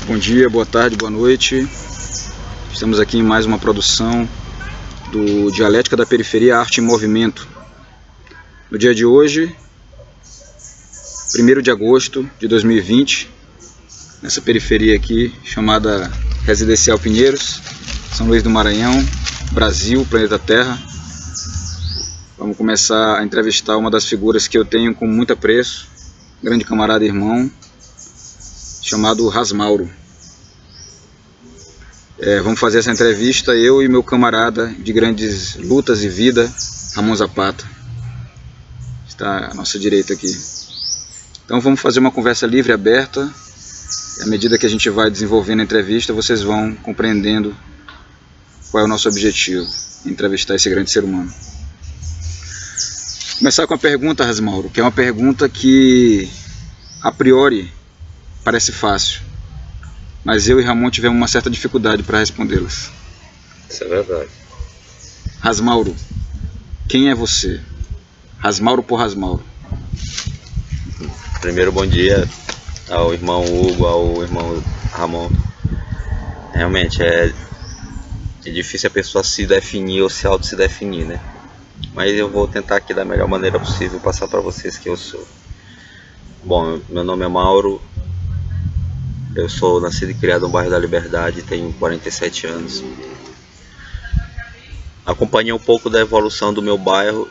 Bom dia, boa tarde, boa noite. Estamos aqui em mais uma produção do Dialética da Periferia, Arte em Movimento. No dia de hoje, 1º de agosto de 2020, nessa periferia aqui chamada Residencial Pinheiros, São Luís do Maranhão, Brasil, planeta Terra. Vamos começar a entrevistar uma das figuras que eu tenho com muito apreço, grande camarada e irmão, chamado Rasmauro. Vamos fazer essa entrevista, eu e meu camarada de grandes lutas e vida, Ramon Zapata. Está à nossa direita aqui. Então vamos fazer uma conversa livre e aberta. E à medida que a gente vai desenvolvendo a entrevista, vocês vão compreendendo qual é o nosso objetivo, entrevistar esse grande ser humano. Começar com a pergunta, Rasmauro, que é uma pergunta que, a priori, parece fácil, mas eu e Ramon tivemos uma certa dificuldade para respondê-las. Isso é verdade. Rasmauro, quem é você? Rasmauro por Rasmauro. Primeiro, bom dia ao irmão Hugo, ao irmão Ramon. Realmente é difícil a pessoa se definir ou se auto-se definir, né? Mas eu vou tentar aqui da melhor maneira possível passar para vocês quem eu sou. Bom, meu nome é Mauro. Eu sou nascido e criado no bairro da Liberdade, tenho 47 anos. Acompanhei um pouco da evolução do meu bairro,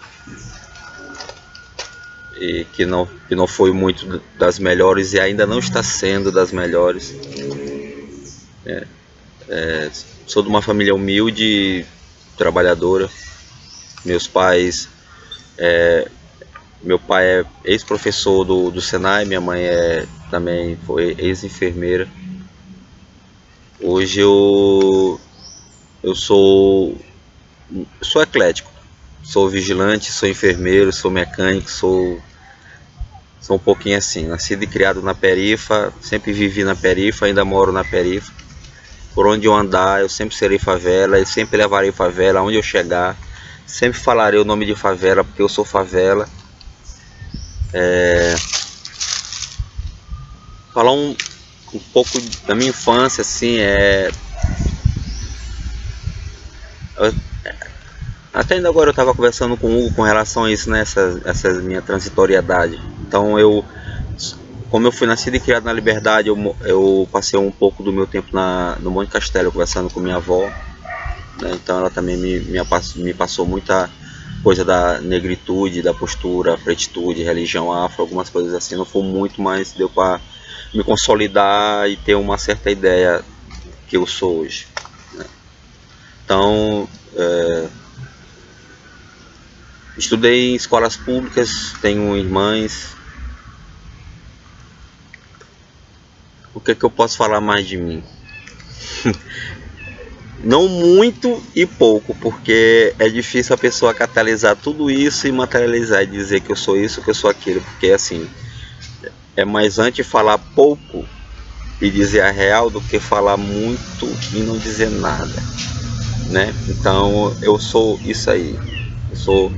e que não foi muito das melhores e ainda não está sendo das melhores. Sou de uma família humilde, trabalhadora. Meu pai é ex-professor do Senai, minha mãe também foi ex-enfermeira. Hoje eu sou eclético, sou vigilante, sou enfermeiro, sou mecânico, sou um pouquinho assim, nascido e criado na perifa, sempre vivi na perifa, ainda moro na perifa. Por onde eu andar, eu sempre serei favela, eu sempre levarei favela, aonde eu chegar, sempre falarei o nome de favela, porque eu sou favela. Falar um pouco da minha infância, assim, até ainda agora eu estava conversando com o Hugo com relação a isso, né, essa minha transitoriedade. Então como eu fui nascido e criado na Liberdade, eu passei um pouco do meu tempo no Monte Castelo, conversando com minha avó, né? Então ela também me passou muita coisa da negritude, da postura, pretitude, religião afro, algumas coisas assim. Não foi muito, mas deu para me consolidar e ter uma certa ideia que eu sou hoje, né? Então, estudei em escolas públicas, tenho irmãs. O que eu posso falar mais de mim? Não muito e pouco, porque é difícil a pessoa catalisar tudo isso e materializar e dizer que eu sou isso, que eu sou aquilo, porque assim, é mais antes falar pouco e dizer a real do que falar muito e não dizer nada, né? Então eu sou isso aí. Eu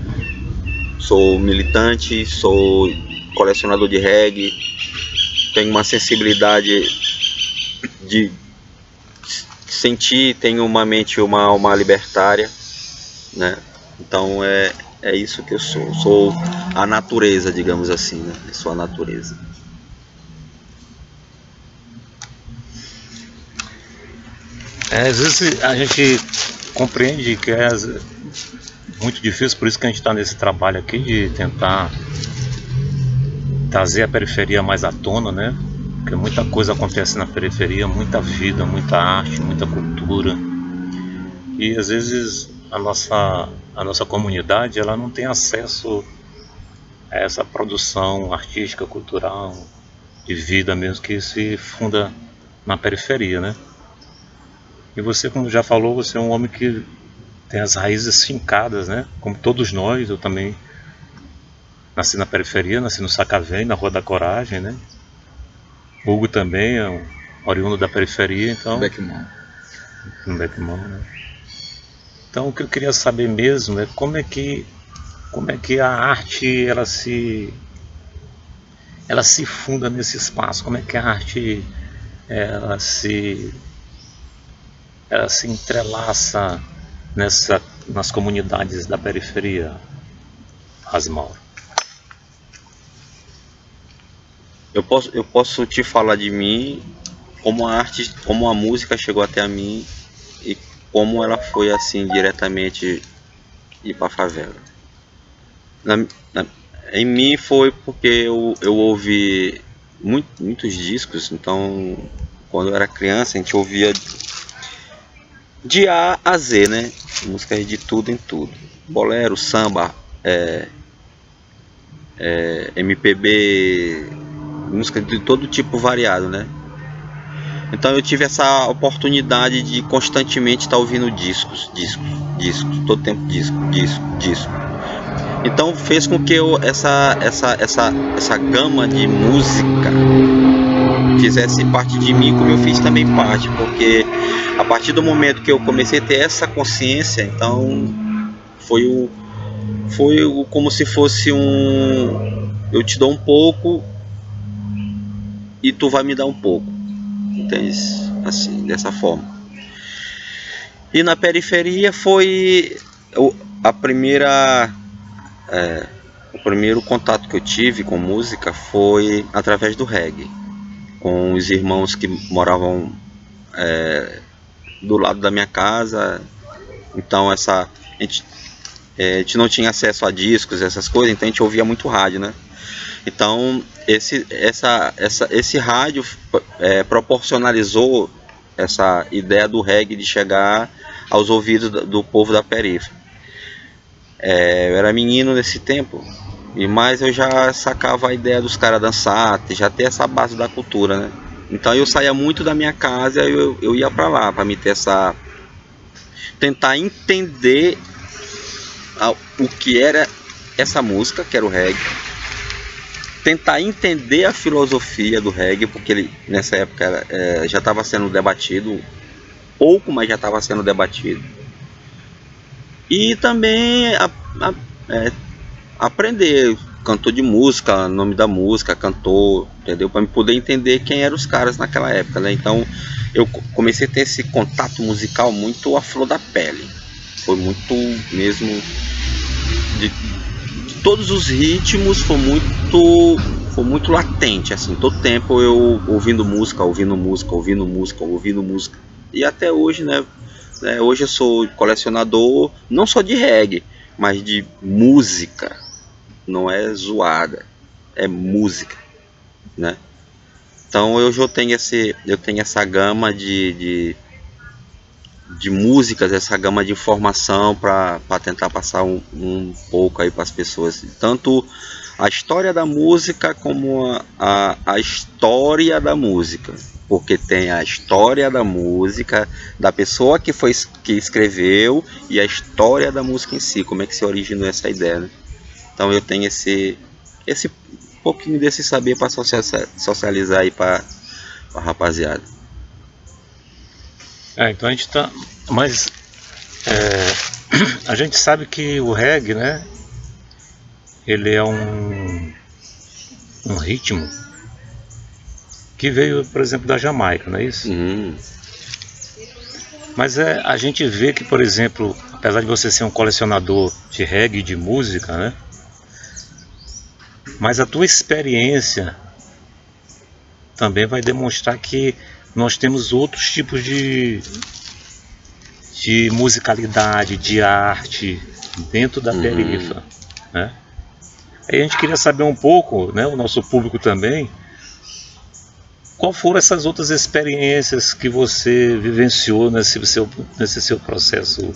sou militante, sou colecionador de reggae, tenho uma sensibilidade de sentir, tenho uma mente, uma alma libertária, né? Então é isso que eu sou. Sou a natureza, digamos assim, né? Eu sou a natureza. Às vezes a gente compreende que é muito difícil, por isso que a gente está nesse trabalho aqui de tentar trazer a periferia mais à tona, né? Porque muita coisa acontece na periferia, muita vida, muita arte, muita cultura. E às vezes a nossa comunidade ela não tem acesso a essa produção artística, cultural, de vida mesmo, que se funda na periferia, né? E você, como já falou, você é um homem que tem as raízes fincadas, né? Como todos nós, eu também nasci na periferia, nasci no Sacavém, na Rua da Coragem, né? Hugo também é um oriundo da periferia, então... No Beckman, né? Então o que eu queria saber mesmo é como é que a arte, ela ela se funda nesse espaço? Como é que a arte ela se entrelaça nas comunidades da periferia, Asmauro? Eu posso te falar de mim, como a arte, como a música chegou até a mim e como ela foi assim diretamente ir para a favela. Em mim foi porque eu ouvi muitos discos, então quando eu era criança a gente ouvia de A a Z, né? Músicas de tudo em tudo. Bolero, samba, MPB, música de todo tipo variado, né? Então eu tive essa oportunidade de constantemente estar ouvindo discos, todo tempo disco. Então fez com que essa gama de música fizesse parte de mim, como eu fiz também parte, porque a partir do momento que eu comecei a ter essa consciência, então foi como se fosse eu te dou um pouco e tu vai me dar um pouco, entende? Assim, dessa forma. E na periferia foi a primeira o primeiro contato que eu tive com música foi através do reggae, com os irmãos que moravam do lado da minha casa. Então a gente não tinha acesso a discos, essas coisas, então a gente ouvia muito rádio, né? Então esse rádio proporcionalizou essa ideia do reggae de chegar aos ouvidos do povo da periferia. Eu era menino nesse tempo, mas eu já sacava a ideia dos caras dançar, já ter essa base da cultura, né? Então eu saía muito da minha casa e eu ia pra lá, pra me ter tentar entender o que era essa música, que era o reggae, tentar entender a filosofia do reggae, porque ele nessa época já estava sendo debatido, pouco, mas já estava sendo debatido. E também aprender cantor de música, nome da música, cantor, entendeu? Para me poder entender quem eram os caras naquela época, né? Então eu comecei a ter esse contato musical muito à flor da pele. Foi muito mesmo de todos os ritmos, foi muito latente, assim, todo tempo eu ouvindo música. E até hoje, né? Hoje eu sou colecionador, não só de reggae, mas de música. Não é zoada, é música, né? Então hoje eu tenho essa gama de músicas, essa gama de informação para tentar passar um pouco aí para as pessoas, tanto a história da música como a história da música, porque tem a história da música da pessoa que escreveu e a história da música em si, como é que se originou essa ideia, né? Então eu tenho esse pouquinho desse saber para socializar aí para a rapaziada. Então a gente tá, mas a gente sabe que o reggae, né, ele é um ritmo que veio, por exemplo, da Jamaica, não é isso? Mas a gente vê que, por exemplo, apesar de você ser um colecionador de reggae, de música, né, mas a tua experiência também vai demonstrar que nós temos outros tipos de musicalidade, de arte dentro da periferia, né? Aí a gente queria saber um pouco, né, o nosso público também, qual foram essas outras experiências que você vivenciou nesse seu processo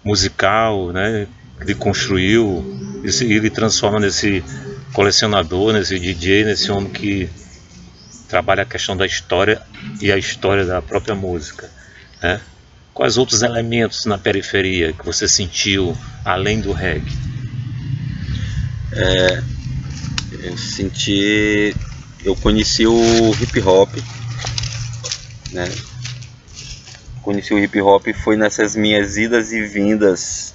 musical, né, que construiu e ele transforma nesse colecionador, nesse DJ, nesse homem que trabalha a questão da história e a história da própria música, né? Quais outros elementos na periferia que você sentiu além do reggae? Eu conheci o hip hop, né? Conheci o hip hop foi nessas minhas idas e vindas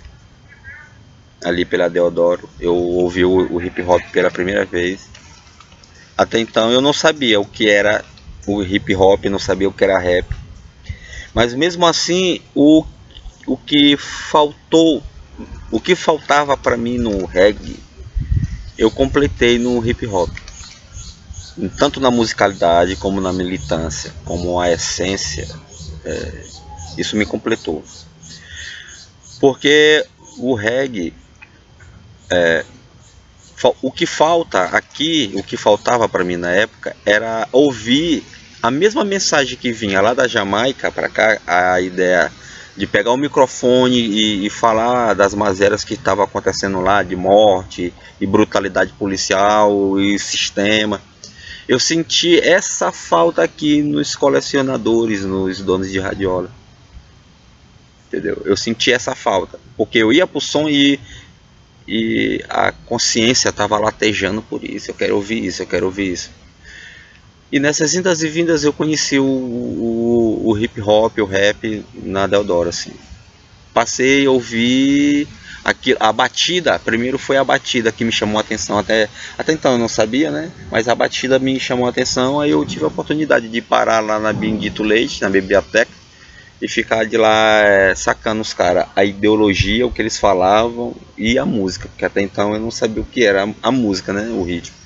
ali pela Deodoro. Eu ouvi o hip hop pela primeira vez. Até então eu não sabia o que era o hip hop, não sabia o que era rap. Mas mesmo assim, o que faltou, o que faltava para mim no reggae, eu completei no hip hop. Tanto na musicalidade, como na militância, como a essência, isso me completou. Porque o reggae, o que falta aqui, o que faltava para mim na época, era ouvir a mesma mensagem que vinha lá da Jamaica para cá, a ideia de pegar o microfone e falar das mazelas que estavam acontecendo lá, de morte e brutalidade policial e sistema. Eu senti essa falta aqui nos colecionadores, nos donos de radiola. Entendeu? Eu senti essa falta, porque eu ia pro som e a consciência estava latejando por isso. Eu quero ouvir isso, eu quero ouvir isso. E nessas indas e vindas eu conheci o hip hop, o rap na Deodoro, assim. Passei a ouvir a batida. Primeiro foi a batida que me chamou a atenção. Até então eu não sabia, né? Mas a batida me chamou a atenção. Aí eu tive a oportunidade de parar lá na Bendito Leite, na biblioteca, e ficar de lá sacando os caras, a ideologia, o que eles falavam e a música, porque até então eu não sabia o que era a música, né, o ritmo.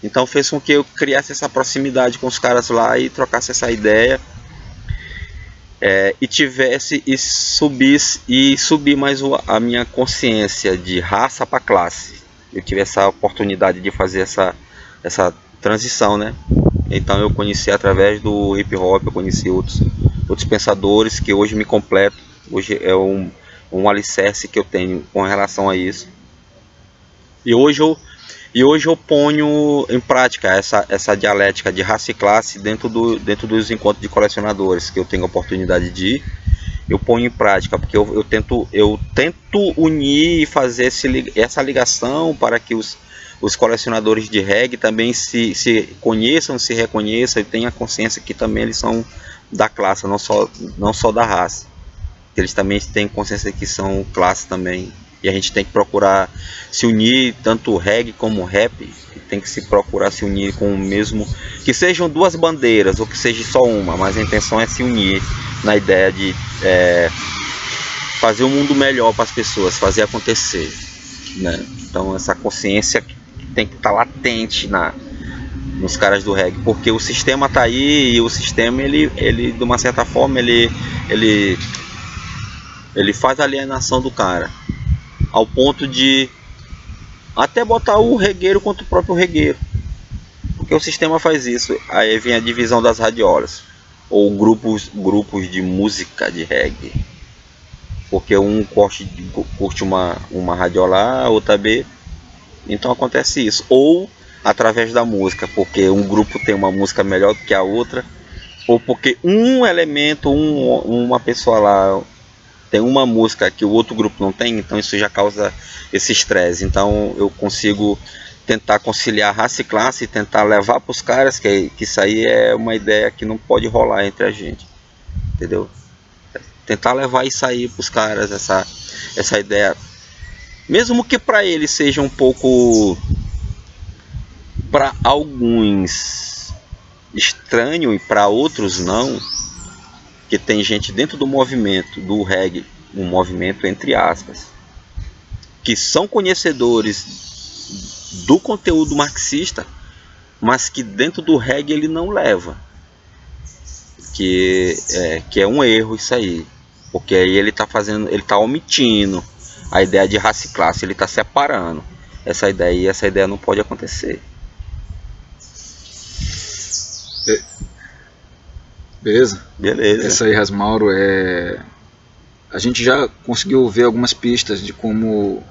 Então fez com que eu criasse essa proximidade com os caras lá e trocasse essa ideia, e tivesse e subir mais a minha consciência de raça para classe. Eu tive essa oportunidade de fazer essa transição, né? Então eu conheci através do hip hop, eu conheci outros pensadores que hoje me completam. Hoje é um alicerce que eu tenho com relação a isso. E hoje eu ponho em prática essa dialética de raça e classe dentro dos encontros de colecionadores que eu tenho a oportunidade de ir. Eu ponho em prática, porque eu tento unir e fazer essa ligação para que os colecionadores de reggae também se conheçam, se reconheçam e tenham a consciência que também eles são da classe, não só da raça. Eles também têm consciência que são classe também. E a gente tem que procurar se unir, tanto o reggae como o rap, tem que se procurar se unir com o mesmo, que sejam duas bandeiras ou que seja só uma, mas a intenção é se unir na ideia de fazer um mundo melhor para as pessoas, fazer acontecer, né? Então essa consciência tem que estar latente nos caras do reggae, porque o sistema tá aí e o sistema ele de uma certa forma ele faz a alienação do cara ao ponto de até botar o regueiro contra o próprio regueiro, porque o sistema faz isso. Aí vem a divisão das radiolas ou grupos de música de reggae, porque um curte uma radiola A, outra B, então acontece isso. Ou através da música, porque um grupo tem uma música melhor do que a outra, ou porque um elemento, uma pessoa lá tem uma música que o outro grupo não tem, então isso já causa esse estresse. Então eu consigo tentar conciliar raça e classe e tentar levar para os caras que isso aí é uma ideia que não pode rolar entre a gente, entendeu? Tentar levar isso aí para os caras, essa ideia, mesmo que para eles seja um pouco, para alguns estranho e para outros não, que tem gente dentro do movimento do reggae, um movimento entre aspas, que são conhecedores do conteúdo marxista, mas que dentro do reggae ele não leva, que é um erro isso aí, porque aí ele está omitindo a ideia de raça e classe, ele está separando essa ideia, e essa ideia não pode acontecer. Beleza? Beleza. Essa aí, Rasmauro, a gente já conseguiu ver algumas pistas de como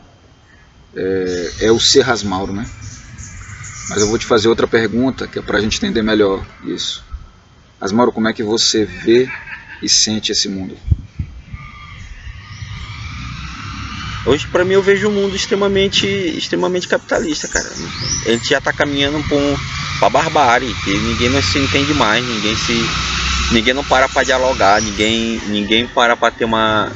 é o ser Rasmauro, né? Mas eu vou te fazer outra pergunta, que é para a gente entender melhor isso. Rasmauro, como é que você vê e sente esse mundo? Hoje, para mim, eu vejo um mundo extremamente capitalista, cara. A gente já está caminhando para a barbárie, que ninguém não se entende mais, ninguém não para dialogar, ninguém para ter uma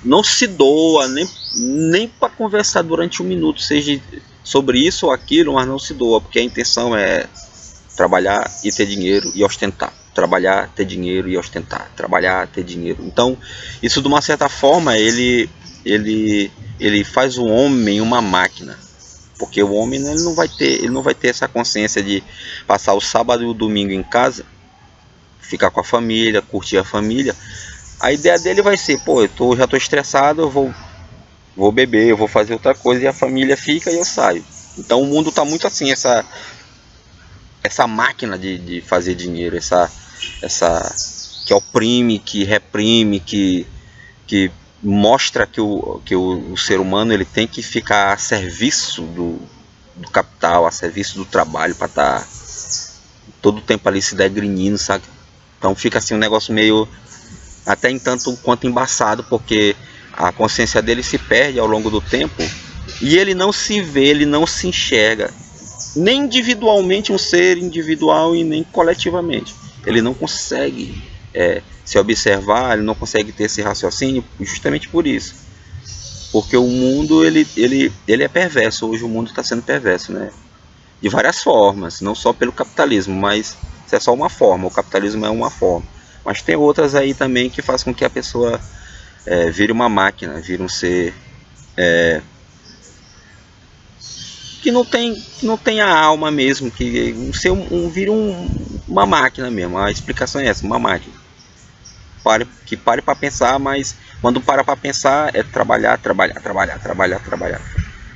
não se doa nem para conversar durante um minuto, seja sobre isso ou aquilo, mas não se doa, porque a intenção é trabalhar e ter dinheiro e ostentar. Trabalhar, ter dinheiro e ostentar. Trabalhar, ter dinheiro. Então, isso de uma certa forma, ele faz o homem uma máquina. Porque o homem ele não vai ter essa consciência de passar o sábado e o domingo em casa, ficar com a família, curtir a família. A ideia dele vai ser, pô, já tô estressado, eu vou beber, eu vou fazer outra coisa, e a família fica e eu saio. Então o mundo tá muito assim, essa máquina de fazer dinheiro, essa que oprime, que reprime, que mostra que o ser humano ele tem que ficar a serviço do capital, a serviço do trabalho, para estar todo o tempo ali se degrinindo, sabe? Então fica assim um negócio meio até em tanto quanto embaçado, porque a consciência dele se perde ao longo do tempo e ele não se vê, ele não se enxerga, nem individualmente um ser individual e nem coletivamente. Ele não consegue se observar, ele não consegue ter esse raciocínio justamente por isso. Porque o mundo ele é perverso, hoje o mundo está sendo perverso, né? De várias formas, não só pelo capitalismo, mas isso é só uma forma, o capitalismo é uma forma. Mas tem outras aí também que faz com que a pessoa vire uma máquina, vire um ser que não tem a alma mesmo, que vire uma máquina mesmo. A explicação é essa, uma máquina. Que pare para pensar, mas quando para pensar é trabalhar.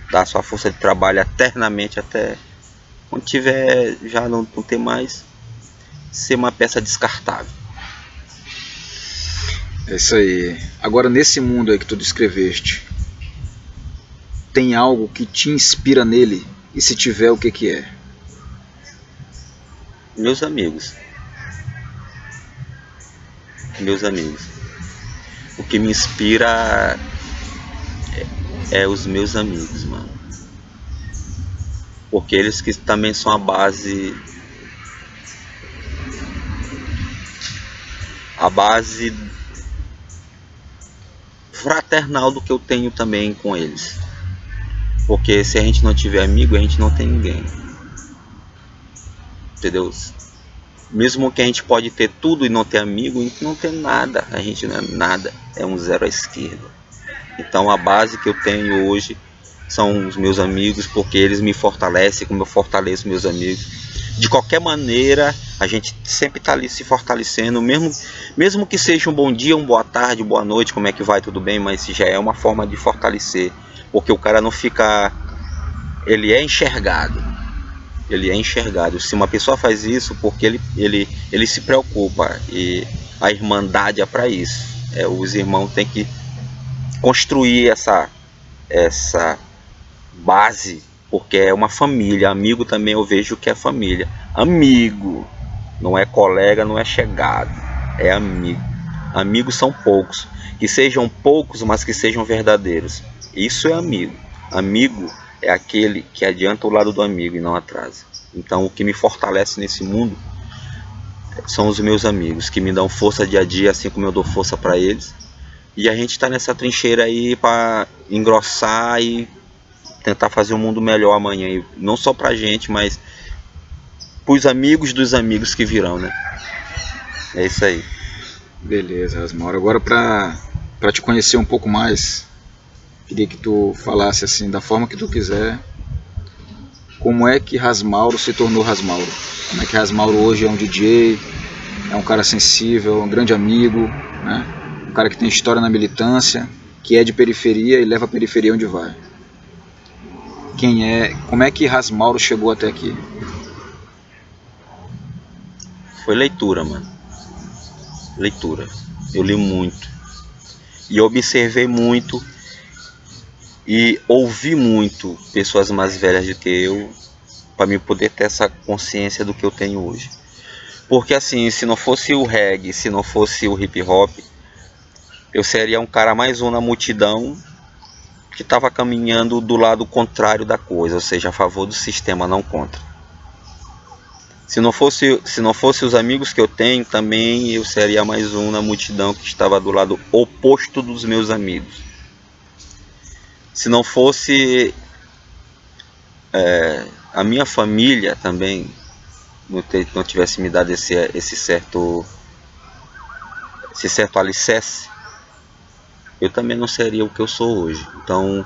Dar sua força de trabalho eternamente até quando tiver, já não ter mais, ser uma peça descartável. É isso aí. Agora, nesse mundo aí que tu descreveste, tem algo que te inspira nele? E se tiver, o que que é? Meus amigos. O que me inspira é os meus amigos, mano. Porque eles que também são a base fraternal do que eu tenho também com eles. Porque se a gente não tiver amigo, a gente não tem ninguém. Entendeu? Mesmo que a gente pode ter tudo e não ter amigo, a gente não tem nada. A gente não é nada, é um zero à esquerda. Então a base que eu tenho hoje são os meus amigos, porque eles me fortalecem como eu fortaleço meus amigos. De qualquer maneira, a gente sempre está ali se fortalecendo, mesmo que seja um bom dia, uma boa tarde, boa noite, como é que vai, tudo bem, mas já é uma forma de fortalecer, porque o cara não fica... ele é enxergado. Se uma pessoa faz isso, porque ele se preocupa, e a irmandade é para isso. Os irmãos têm que construir essa base, porque é uma família. Amigo também eu vejo que é família. Amigo não é colega, não é chegado, é amigo. Amigos são poucos, que sejam poucos, mas que sejam verdadeiros. Isso é amigo. Amigo é aquele que adianta o lado do amigo e não atrasa. Então o que me fortalece nesse mundo são os meus amigos, que me dão força dia a dia, assim como eu dou força para eles. E a gente está nessa trincheira aí para engrossar e tentar fazer um mundo melhor amanhã. E não só pra gente, mas pros amigos dos amigos que virão, né? É isso aí. Beleza, Rasmauro. Agora, para te conhecer um pouco mais, queria que tu falasse assim, da forma que tu quiser, como é que Rasmauro se tornou Rasmauro. Como é que Rasmauro hoje é um DJ, é um cara sensível, um grande amigo, né? Um cara que tem história na militância, que é de periferia e leva a periferia onde vai. Quem é, como é que Rasmauro chegou até aqui? Foi leitura, mano. Leitura. Eu li muito. E observei muito. E ouvi muito pessoas mais velhas do que eu, para me poder ter essa consciência do que eu tenho hoje. Porque assim, se não fosse o reggae, se não fosse o hip hop, eu seria um cara mais um na multidão que estava caminhando do lado contrário da coisa, ou seja, a favor do sistema, não contra. Se não fosse os amigos que eu tenho, também eu seria mais um na multidão que estava do lado oposto dos meus amigos. Se não fosse a minha família também, não tivesse me dado esse certo alicerce, eu também não seria o que eu sou hoje. Então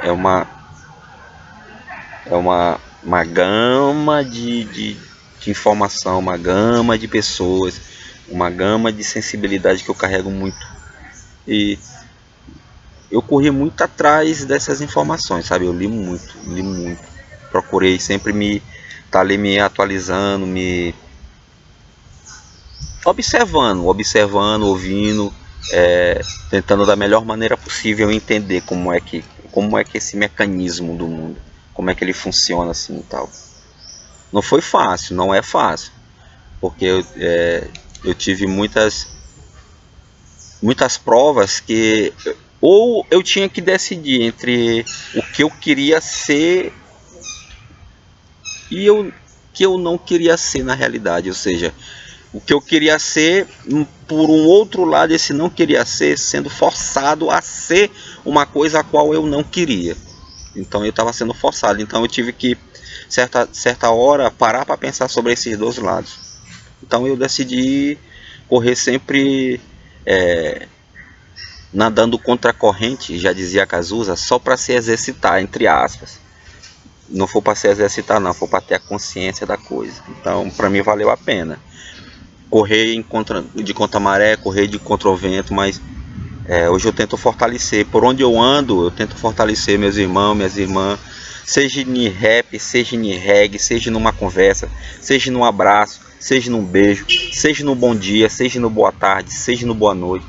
é uma gama de informação, uma gama de pessoas, uma gama de sensibilidade que eu carrego muito. E eu corri muito atrás dessas informações, sabe? Eu li muito. Procurei sempre estar ali me atualizando, me observando, ouvindo, tentando da melhor maneira possível entender como é que esse mecanismo do mundo, como é que ele funciona assim e tal. Não foi fácil, não é fácil, porque eu tive muitas provas que ou eu tinha que decidir entre o que eu queria ser e o que eu não queria ser na realidade, ou seja, o que eu queria ser, por um outro lado, esse não queria ser, sendo forçado a ser uma coisa a qual eu não queria. Então eu estava sendo forçado, então eu tive que, certa hora, parar para pensar sobre esses dois lados. Então eu decidi correr sempre nadando contra a corrente, já dizia Cazuza, só para se exercitar, entre aspas. Não foi para se exercitar não, foi para ter a consciência da coisa. Então para mim valeu a pena correr de contra a maré, correr de contra o vento, mas hoje eu tento fortalecer, por onde eu ando, eu tento fortalecer meus irmãos, minhas irmãs, seja em rap, seja em reggae, seja numa conversa, seja num abraço, seja num beijo, seja no bom dia, seja no boa tarde, seja no boa noite,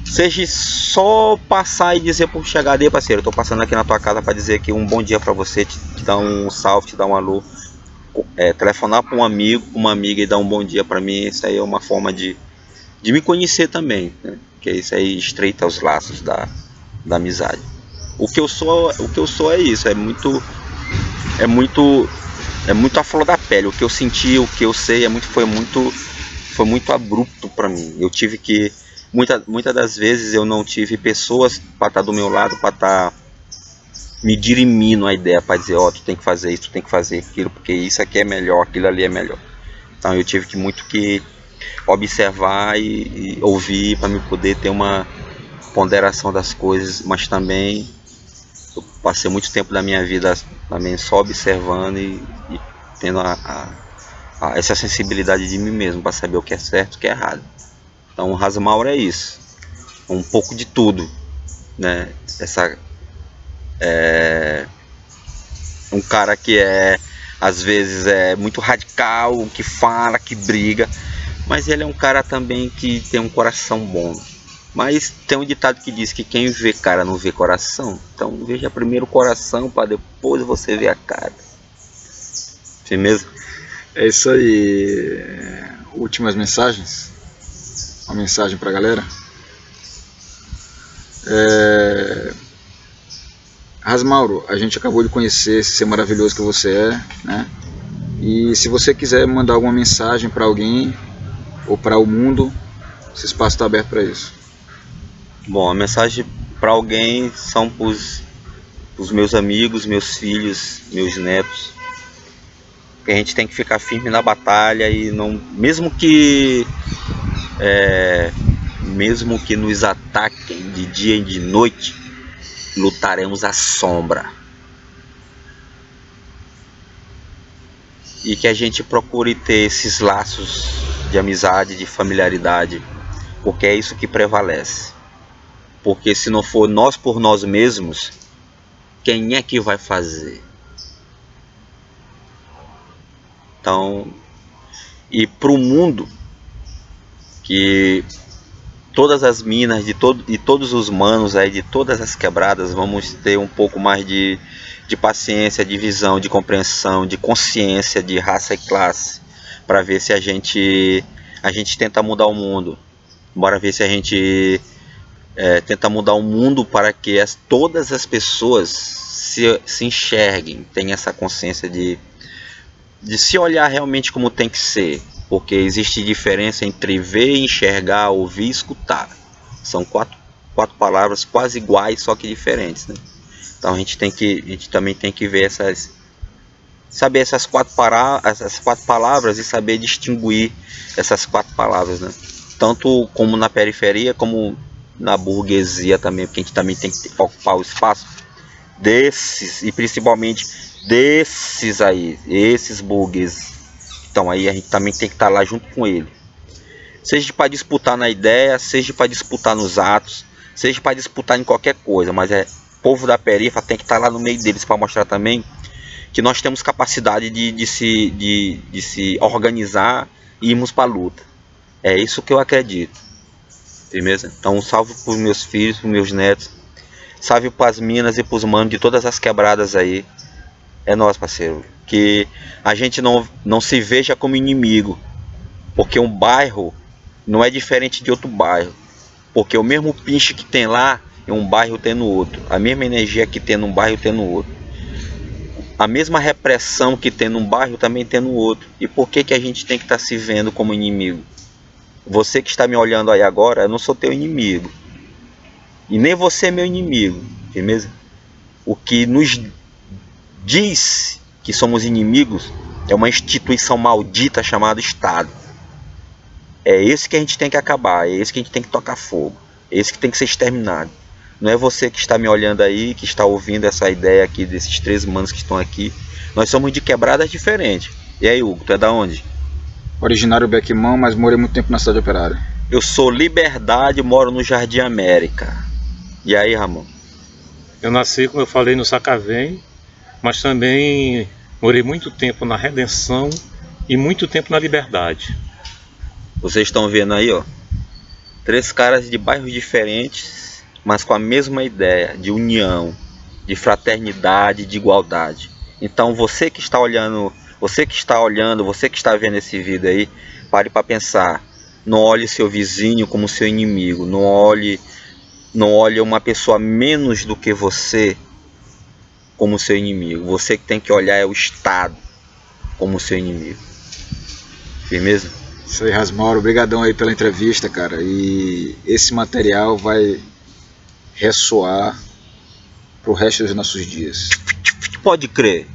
seja só passar e dizer por chegar, aí parceiro, eu tô passando aqui na tua casa para dizer que um bom dia para você, te dar um salve, te dar um alô, telefonar para um amigo, uma amiga e dar um bom dia para mim, isso aí é uma forma de me conhecer também, né? Que isso aí estreita os laços da amizade. O que eu sou é isso, é muito a flor da pele. O que eu senti, o que eu sei foi muito abrupto para mim. Eu tive que muitas das vezes eu não tive pessoas para estar do meu lado, para estar me dirimindo a ideia, para dizer, tu tem que fazer isso, tu tem que fazer aquilo, porque isso aqui é melhor, aquilo ali é melhor. Então eu tive que observar e ouvir para me poder ter uma ponderação das coisas, mas também eu passei muito tempo da minha vida também só observando e tendo essa sensibilidade de mim mesmo para saber o que é certo e o que é errado. Então o Rasmaur é isso, um pouco de tudo, né? Um cara que às vezes é muito radical, que fala, que briga, mas ele é um cara também que tem um coração bom. Mas tem um ditado que diz que quem vê cara não vê coração. Então veja primeiro o coração para depois você ver a cara. Firmeza? É isso aí. Últimas mensagens. Uma mensagem pra galera. Rasmauro, a gente acabou de conhecer esse ser maravilhoso que você é, né? E se você quiser mandar alguma mensagem para alguém ou para o mundo, esse espaço está aberto para isso. Bom, a mensagem para alguém são os meus amigos, meus filhos, meus netos. Que a gente tem que ficar firme na batalha e não, mesmo que nos ataquem de dia e de noite, lutaremos à sombra. E que a gente procure ter esses laços de amizade, de familiaridade, porque é isso que prevalece. Porque se não for nós por nós mesmos, quem é que vai fazer? Então, e para o mundo, que todas as minas de todos os manos aí, de todas as quebradas, vamos ter um pouco mais de paciência, de visão, de compreensão, de consciência, de raça e classe, para ver se a gente tenta mudar o mundo. Bora ver se a gente tenta mudar o mundo para que todas as pessoas se enxerguem, tenham essa consciência de de se olhar realmente como tem que ser, porque existe diferença entre ver, enxergar, ouvir e escutar. São quatro palavras quase iguais, só que diferentes, né? Então a gente também tem que ver saber essas quatro palavras e saber distinguir essas quatro palavras, né? Tanto como na periferia, como na burguesia também, porque a gente também tem que ocupar o espaço desses, e principalmente desses aí, esses burgueses. Então aí a gente também tem que estar lá junto com ele. Seja para disputar na ideia, seja para disputar nos atos, seja para disputar em qualquer coisa, mas o povo da periferia tem que estar lá no meio deles para mostrar também que nós temos capacidade de se organizar e irmos para a luta. É isso que eu acredito. Beleza? Então, salve para os meus filhos, para os meus netos. Salve para as minas e para os manos de todas as quebradas aí. É nóis, parceiro. Que a gente não se veja como inimigo. Porque um bairro não é diferente de outro bairro. Porque o mesmo pinche que tem lá, em um bairro tem no outro. A mesma energia que tem num bairro tem no outro. A mesma repressão que tem num bairro também tem no outro. E por que a gente tem que estar se vendo como inimigo? Você que está me olhando aí agora, eu não sou teu inimigo. E nem você é meu inimigo. Beleza? O que nos diz que somos inimigos é uma instituição maldita chamada Estado. É esse que a gente tem que acabar. É esse que a gente tem que tocar fogo. É esse que tem que ser exterminado. Não é você que está me olhando aí, que está ouvindo essa ideia aqui desses 3 manos que estão aqui. Nós somos de quebradas diferentes. E aí, Hugo, tu é da onde? Originário Bequimão, mas morei muito tempo na cidade operária. Eu sou Liberdade, moro no Jardim América. E aí, Ramon? Eu nasci, como eu falei, no Sacavém, mas também morei muito tempo na Redenção e muito tempo na Liberdade. Vocês estão vendo aí, ó, 3 caras de bairros diferentes, mas com a mesma ideia de união, de fraternidade, de igualdade. Então você que está olhando, você que está vendo esse vídeo aí, pare para pensar. Não olhe seu vizinho como seu inimigo. Não olhe uma pessoa menos do que você como seu inimigo. Você que tem que olhar é o Estado como seu inimigo. Firmeza? Isso aí, Rasmauro. Obrigadão aí pela entrevista, cara. E esse material vai ressoar pro resto dos nossos dias. Pode crer.